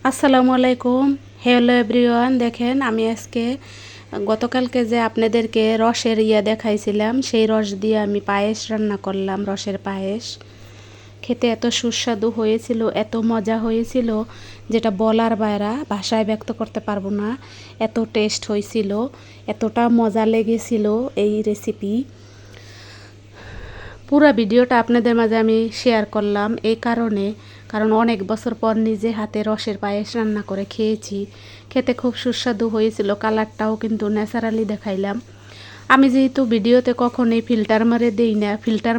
আসসালামু আলাইকুম। Hello everyone, দেখেন আমি আজকে গতকালকে যে আপনাদেরকে রসের দেখাইছিলাম, সেই রস দিয়ে আমি পায়েস রান্না করলাম। রসের পায়েস খেতে এত সুস্বাদু হয়েছিল, এত মজা হয়েছিল, যেটা বলার বাইরে, ভাষায় ব্যক্ত করতে পারবো না। এত টেস্ট হয়েছিল, এতটা মজা লেগেছিল এই রেসিপি। পুরো ভিডিওটা আপনাদের মাঝে আমি শেয়ার করলাম এই কারণ অনেক বছর পর নিজে হাতে রসের পায়েস রান্না করে খেয়েছি। খেতে খুব সুস্বাদু হয়েছিল, কালারটাও কিন্তু ন্যাচারালি দেখাইলাম। আমি যেহেতু ভিডিওতে কখনোই ফিল্টার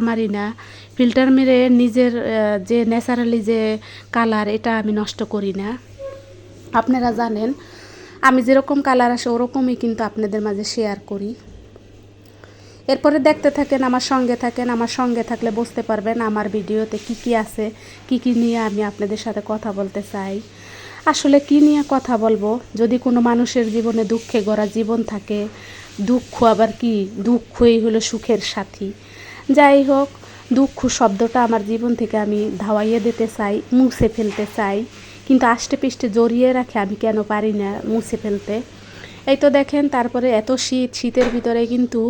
মারি না, ফিল্টার মেরে নিজের যে ন্যাচারালি যে কালার, এটা আমি নষ্ট করি না। আপনারা জানেন আমি যেরকম কালার আসে ওরকমই কিন্তু আপনাদের মাঝে শেয়ার করি। এরপরে দেখতে থাকেন, আমার সঙ্গে থাকলে বুঝতে পারবেন আমার ভিডিওতে কি আছে, কি নিয়ে আমি আপনাদের সাথে কথা বলতে চাই। আসলে কি নিয়ে কথা বলবো, যদি কোনো মানুষের জীবনে দুঃখে গড়া জীবন থাকে, দুঃখ আবার কি, দুঃখই হলো সুখের সাথী। যাই হোক, দুঃখ শব্দটা আমার জীবন থেকে আমি ধাওয়াইয়ে দিতে চাই, মুছে ফেলতে চাই, কিন্তু আষ্টে পৃষ্ঠে জড়িয়ে রাখে আমি কেন পারি না মুছে ফেলতে। এই তো দেখেন, তারপরে এত শীতের ভিতরে কিন্তু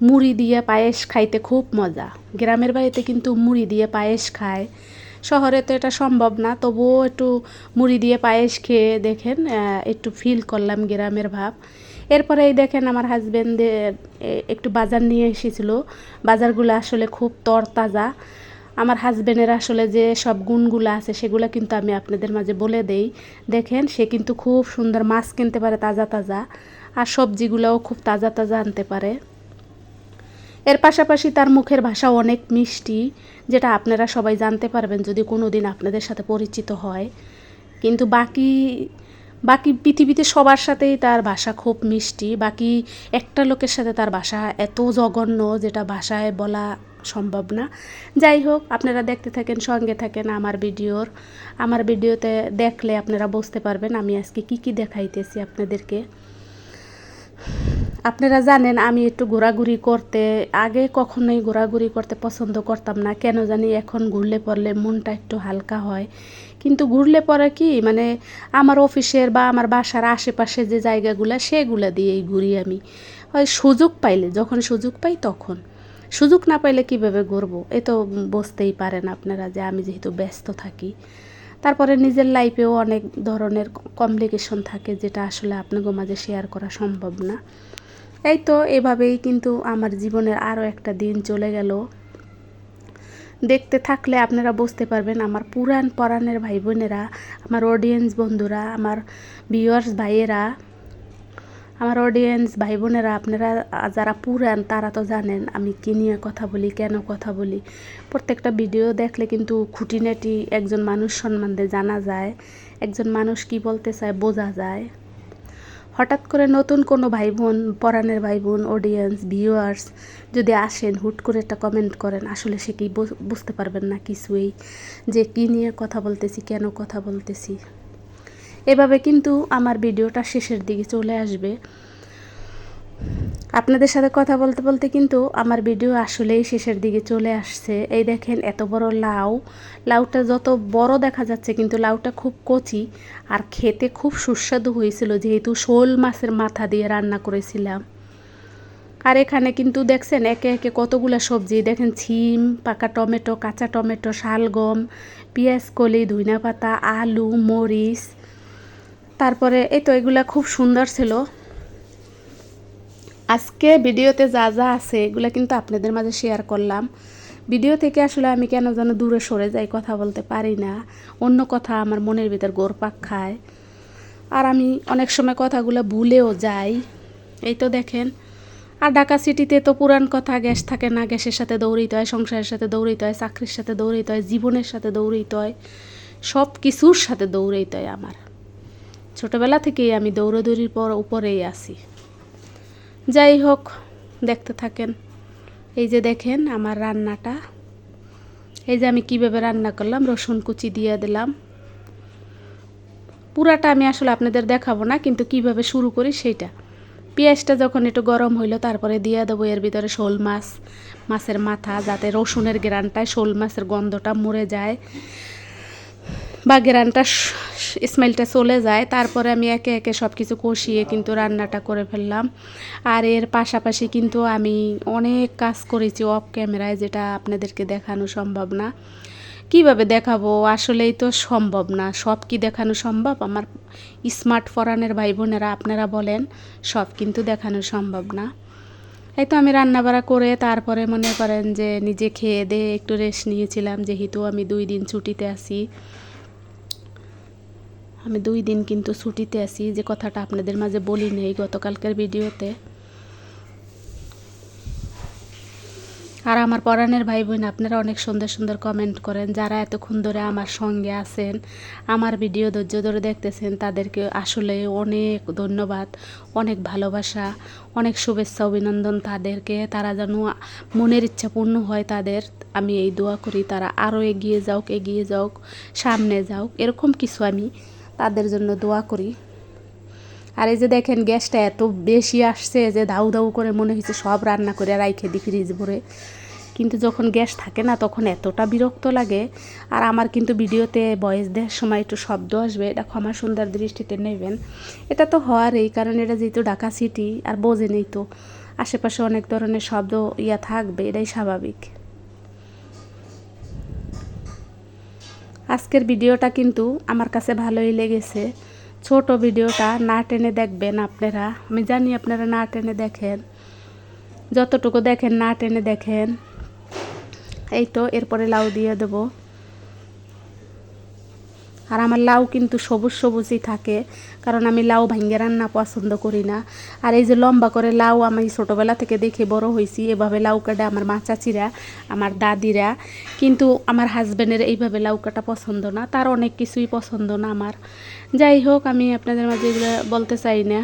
মুড়ি দিয়ে পায়েস খাইতে খুব মজা। গ্রামের বাড়িতে কিন্তু মুড়ি দিয়ে পায়েস খায়, শহরে তো এটা সম্ভব না। তবুও একটু মুড়ি দিয়ে পায়েস খেয়ে দেখেন, একটু ফিল করলাম গ্রামের ভাব। এরপরে এই দেখেন আমার হাজব্যান্ডের একটু বাজার নিয়ে এসেছিলো। বাজারগুলো আসলে খুব তরতাজা। আমার হাজব্যান্ডের আসলে যে সব গুণগুলো আছে সেগুলো কিন্তু আমি আপনাদের মাঝে বলে দেই। দেখেন, সে কিন্তু খুব সুন্দর মাছ কিনতে পারে তাজা তাজা, আর সবজিগুলোও খুব তাজা তাজা আনতে পারে। এর পাশাপাশি তার মুখের ভাষা অনেক মিষ্টি, যেটা আপনারা সবাই জানতে পারবেন যদি কোনো দিন আপনাদের সাথে পরিচিত হয়। কিন্তু বাকি বাকি পৃথিবীতে সবার সাথেই তার ভাষা খুব মিষ্টি, বাকি একটা লোকের সাথে তার ভাষা এত জঘন্য যেটা ভাষায় বলা সম্ভব না। যাই হোক, আপনারা দেখতে থাকেন, সঙ্গে থাকেন আমার ভিডিওতে দেখলে আপনারা বুঝতে পারবেন আমি আজকে কি দেখাইতেছি আপনাদেরকে। আপনারা জানেন আমি একটু ঘোরাঘুরি করতে, আগে কখনোই ঘোরাঘুরি করতে পছন্দ করতাম না, কেন জানি এখন ঘুরলে পড়লে মনটা একটু হালকা হয়। কিন্তু ঘুরলে পরে কি মানে আমার অফিসের বা আমার বাসার আশেপাশে যে জায়গাগুলো সেগুলো দিয়েই ঘুরি আমি। হয় সুযোগ পাইলে, যখন সুযোগ পাই তখন, সুযোগ না পাইলে কীভাবে ঘুরবো, এ তো বুঝতেই পারেন আপনারা যে আমি যেহেতু ব্যস্ত থাকি। তারপরে নিজের লাইফেও অনেক ধরনের কমপ্লিকেশন থাকে, যেটা আসলে আপনাদের মাঝে শেয়ার করা সম্ভব না। এই তো এভাবেই কিন্তু আমার জীবনের আরও একটা দিন চলে গেল। দেখতে থাকলে আপনারা বুঝতে পারবেন আমার পুরান পরাণের ভাই বোনেরা, আমার অডিয়েন্স বন্ধুরা, আমার ভিউয়ার্স ভাইয়েরা, আমার অডিয়েন্স ভাই বোনেরা, আপনারা যারা পুরান তারা তো জানেন আমি কী নিয়ে কথা বলি, কেন কথা বলি। প্রত্যেকটা ভিডিও দেখলে কিন্তু খুঁটিনাটি একজন মানুষ সম্বন্ধে জানা যায়, একজন মানুষ কি বলতে চায় বোঝা যায়। হঠাৎ করে নতুন কোনো ভাই বোন, পরাণের ভাই বোন, অডিয়েন্স, ভিউয়ার্স যদি আসেন, হুট করে একটা কমেন্ট করেন, আসলে সে কি বুঝতে পারবেন না কিছুই, যে কী নিয়ে কথা বলতেছি, কেন কথা বলতেছি। এভাবে কিন্তু আমার ভিডিওটা শেষের দিকে চলে আসবে। আপনাদের সাথে কথা বলতে বলতে কিন্তু আমার ভিডিও আসলেই শেষের দিকে চলে আসছে। এই দেখেন এত বড় লাউটা যত বড় দেখা যাচ্ছে কিন্তু লাউটা খুব কচি, আর খেতে খুব সুস্বাদু হয়েছিল, যেহেতু শোল মাছের মাথা দিয়ে রান্না করেছিলাম। আর এখানে কিন্তু দেখছেন একে একে কতগুলা সবজি, দেখেন ছিম, পাকা টমেটো, কাঁচা টমেটো, শালগম, পেঁয়াজ কলি, ধনিয়া পাতা, আলু, মরিচ, তারপরে এই তো এগুলা খুব সুন্দর ছিল। আজকে ভিডিওতে যা যা আছে এগুলো কিন্তু আপনাদের মাঝে শেয়ার করলাম। ভিডিও থেকে আসলে আমি কেন যেন দূরে সরে যাই, কথা বলতে পারি না, অন্য কথা আমার মনের ভিতর ঘুরপাক খায়, আর আমি অনেক সময় কথাগুলো ভুলেও যাই। এই তো দেখেন, আর ঢাকা সিটিতে তো পুরান কথা, গ্যাস থাকে না, গ্যাসের সাথে দৌড়িতে হয়, সংসারের সাথে দৌড়িতে হয়, চাকরির সাথে দৌড়িতে হয়, জীবনের সাথে দৌড়িতে হয়, সব কিছুর সাথে দৌড়াইতে হয়। আমার ছোটোবেলা থেকেই আমি দৌড়াদৌড়ির উপরেই আছি। যাই হোক, দেখতে থাকেন। এই যে দেখেন আমার রান্নাটা, এই যে আমি কিভাবে রান্না করলাম, রসুন কুচি দিয়ে দিলাম। পুরাটা আমি আসলে আপনাদের দেখাবো না, কিন্তু কিভাবে শুরু করি সেইটা। পেঁয়াজটা যখন একটু গরম হইলো তারপরে দিয়ে দেবো এর ভিতরে শোল মাছ, মাছের মাথা, যাতে রসুনের গ্রানটায় শোল মাছের গন্ধটা মরে যায়। বা গ্রানটা স্মেলটা চলে যায়। তারপরে আমি একে একে সব কিছু কষিয়ে কিন্তু রান্নাটা করে ফেললাম। আর এর পাশাপাশি কিন্তু আমি অনেক কাজ করেছি অফ ক্যামেরায়, যেটা আপনাদেরকে দেখানো সম্ভব না। কিভাবে দেখাবো, আসলেই তো সম্ভব না। সব কি দেখানো সম্ভব? আমার স্মার্ট ফরানের ভাই বোনেরা আপনারা বলেন, সব কিন্তু দেখানো সম্ভব না। এই তো আমি রান্নাবাড়া করে তারপরে মনে করেন যে নিজে খেয়ে দিয়ে একটু রেস্ট নিয়েছিলাম, যেহেতু আমি 2 দিন ছুটিতে আছি। আমি 2 দিন কিন্তু ছুটিতে আছি, যে কথাটা আপনাদের মাঝে বলি নেই গতকালকের ভিডিওতে। আর আমার পরাণের ভাই বোন আপনারা অনেক সুন্দর সুন্দর কমেন্ট করেন, যারা এতক্ষণ ধরে আমার সঙ্গে আছেন, আমার ভিডিও ধৈর্য ধরে দেখতেছেন, তাদেরকে আসলে অনেক ধন্যবাদ, অনেক ভালোবাসা, অনেক শুভেচ্ছা অভিনন্দন তাদেরকে। তারা যেন মনের ইচ্ছা পূর্ণ হয় তাদের, আমি এই দোয়া করি তারা আরও এগিয়ে যাওক, সামনে যাওক, এরকম কিছু আমি তাদের জন্য দোয়া করি। আর এই যে দেখেন গ্যাসটা এত বেশি আসছে যে দাউ দাউ করে মনে হয়েছে সব রান্না করে রাইখে দিই ফ্রিজ ভরে। কিন্তু যখন গ্যাস থাকে না তখন এতটা বিরক্ত লাগে। আর আমার কিন্তু ভিডিওতে ভয়েস দেওয়ার সময় একটু শব্দ আসবে, এটা ক্ষমা সুন্দর দৃষ্টিতে নেবেন। এটা তো হওয়ার এই কারণ, এটা যেহেতু ঢাকা সিটি আর বোঝে নেই তো আশেপাশে অনেক ধরনের শব্দ থাকবে, এটাই স্বাভাবিক। আজকের ভিডিওটা কিন্তু আমার কাছে ভালোই লেগেছে। ছোট ভিডিওটা না টেনে দেখবেন আপনারা, আমি জানি আপনারা না টেনে দেখেন, যতটুকু দেখেন না টেনে দেখেন। এই তো এরপরে লাউ দিয়ে দেব। আর আমার লাউ কিন্তু সবুজ সবুজই থাকে, কারণ আমি লাউ ভাঙ্গে রান্না পছন্দ করি না। আর এই যে লম্বা করে লাউ আমি ছোটোবেলা থেকে দেখে বড় হয়েছি, এভাবে লাউ কাটা আমার মা চাচিরা, আমার দাদিরা। কিন্তু আমার হাজব্যান্ডের এইভাবে লাউ কাটা পছন্দ না, তার অনেক কিছুই পছন্দ না আমার। যাই হোক, আমি আপনাদের মাঝে এগুলো বলতে চাই না।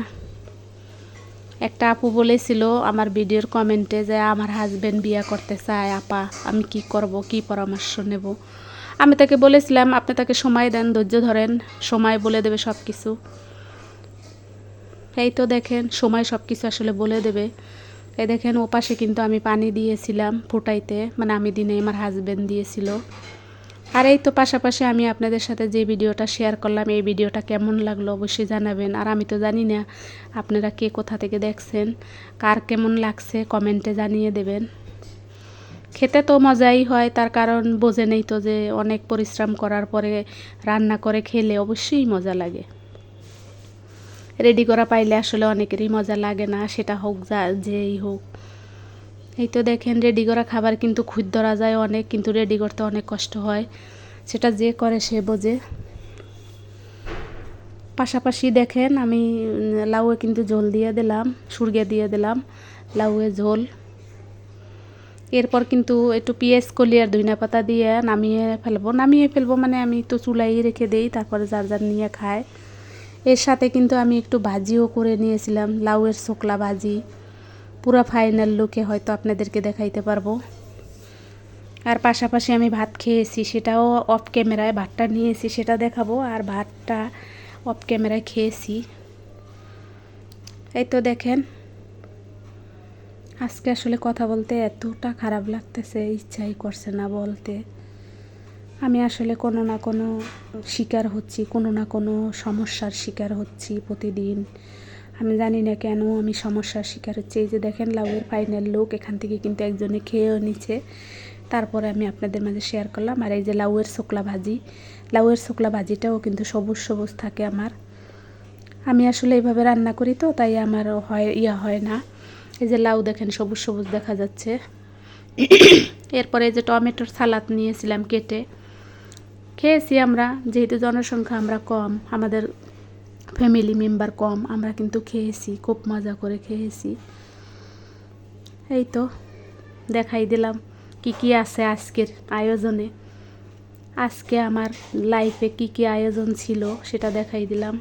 একটা আপু বলেছিল আমার ভিডিওর কমেন্টে যে আমার হাজব্যান্ড বিয়ে করতে চায়, আপা আমি কি করব, কি পরামর্শ নেব। আমি তাকে বলেছিলাম আপনি তাকে সময় দেন, ধৈর্য ধরেন, সময় বলে দেবে সব কিছু। এই তো দেখেন সময় সব কিছু আসলে বলে দেবে। এই দেখেন ওপাশে কিন্তু আমি পানি দিয়েছিলাম ফুটাইতে, মানে আমি দিনে আমার হাজব্যান্ড দিয়েছিল। আর এই তো পাশাপাশি আমি আপনাদের সাথে যে ভিডিওটা শেয়ার করলাম, এই ভিডিওটা কেমন লাগলো অবশ্যই জানাবেন। আর আমি তো জানি না আপনারা কে কোথা থেকে দেখছেন, কার কেমন লাগছে কমেন্টে জানিয়ে দেবেন। খেতে তো মজাই হয়, তার কারণ বোঝে নেই তো যে অনেক পরিশ্রম করার পরে রান্না করে খেলে অবশ্যই মজা লাগে। রেডি করা পাইলে আসলে অনেকেরই মজা লাগে না, সেটা হোক যা যেই হোক। এই তো দেখেন রেডি করা খাবার কিন্তু খুঁত ধরা যায় অনেক, কিন্তু রেডি করতে অনেক কষ্ট হয়, সেটা যে করে সে বোঝে। পাশাপাশি দেখেন আমি লাউয়ে কিন্তু ঝোল দিয়ে দিলাম, সুরগে দিয়ে দিলাম লাউয়ে ঝোল। এরপর কিন্তু একটু পেঁয়াজ কলি আর ধনিয়া পাতা দিয়ে নামিয়ে ফেলবো মানে আমি তো চুলাই রেখে দেই, তারপরে যার যার নিয়ে খায়। এর সাথে কিন্তু আমি একটু ভাজিও করে নিয়েছিলাম, লাউয়ের শোকলা ভাজি। পুরো ফাইনাল লুকে হয়তো আপনাদেরকে দেখাইতে পারবো। আর পাশাপাশি আমি ভাত খেয়েছি, সেটাও অফ ক্যামেরায় ভাতটা নিয়েছি সেটা দেখাবো, আর ভাতটা অফ ক্যামেরায় খেয়েছি। এই তো দেখেন আজকে আসলে কথা বলতে এতটা খারাপ লাগতেছে, ইচ্ছাই করছে না বলতে। আমি আসলে কোনো না কোনো শিকার হচ্ছি, কোনো না কোনো সমস্যার শিকার হচ্ছি প্রতিদিন। আমি জানি না কেন আমি সমস্যার শিকার হচ্ছি। এই যে দেখেন লাউয়ের ফাইনাল লুক, এখান থেকে কিন্তু একজনে খেয়েও নিচ্ছে, তারপরে আমি আপনাদের মাঝে শেয়ার করলাম। আর এই যে লাউয়ের শুকলা ভাজি, লাউয়ের শুকলা ভাজিটাও কিন্তু সবুজ সবুজ থাকে আমার। আমি আসলে এইভাবে রান্না করি তো তাই আমার হয় না। এই যে লাউ দেখেন সবুজ সবুজ দেখা যাচ্ছে। এরপরে এই যে টমেটোর সালাদ নিয়েছিলাম কেটে, খেয়েছি আমরা, যেহেতু জনসংখ্যা আমরা কম, আমাদের ফ্যামিলি মেম্বার কম, আমরা কিন্তু খেয়েছি, খুব মজা করে খেয়েছি। এই তো দেখাই দিলাম কি কি আছে আজকের আয়োজনে। আজকে আমার লাইফে কি কি আয়োজন ছিল সেটা দেখাই দিলাম।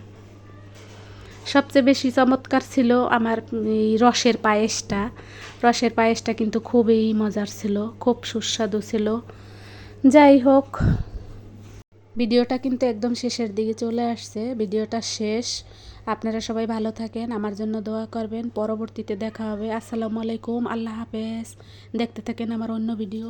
সবচেয়ে বেশি চমৎকার ছিল আমার এই রসের পায়েসটা। রসের পায়েসটা কিন্তু খুবই মজার ছিল, খুব সুস্বাদু ছিল। যাই হোক, ভিডিওটা কিন্তু একদম শেষের দিকে চলে আসছে, ভিডিওটা শেষ। আপনারা সবাই ভালো থাকেন, আমার জন্য দোয়া করবেন। পরবর্তীতে দেখা হবে। আসসালামু আলাইকুম, আল্লাহ হাফেজ। দেখতে থাকেন আমার অন্য ভিডিও।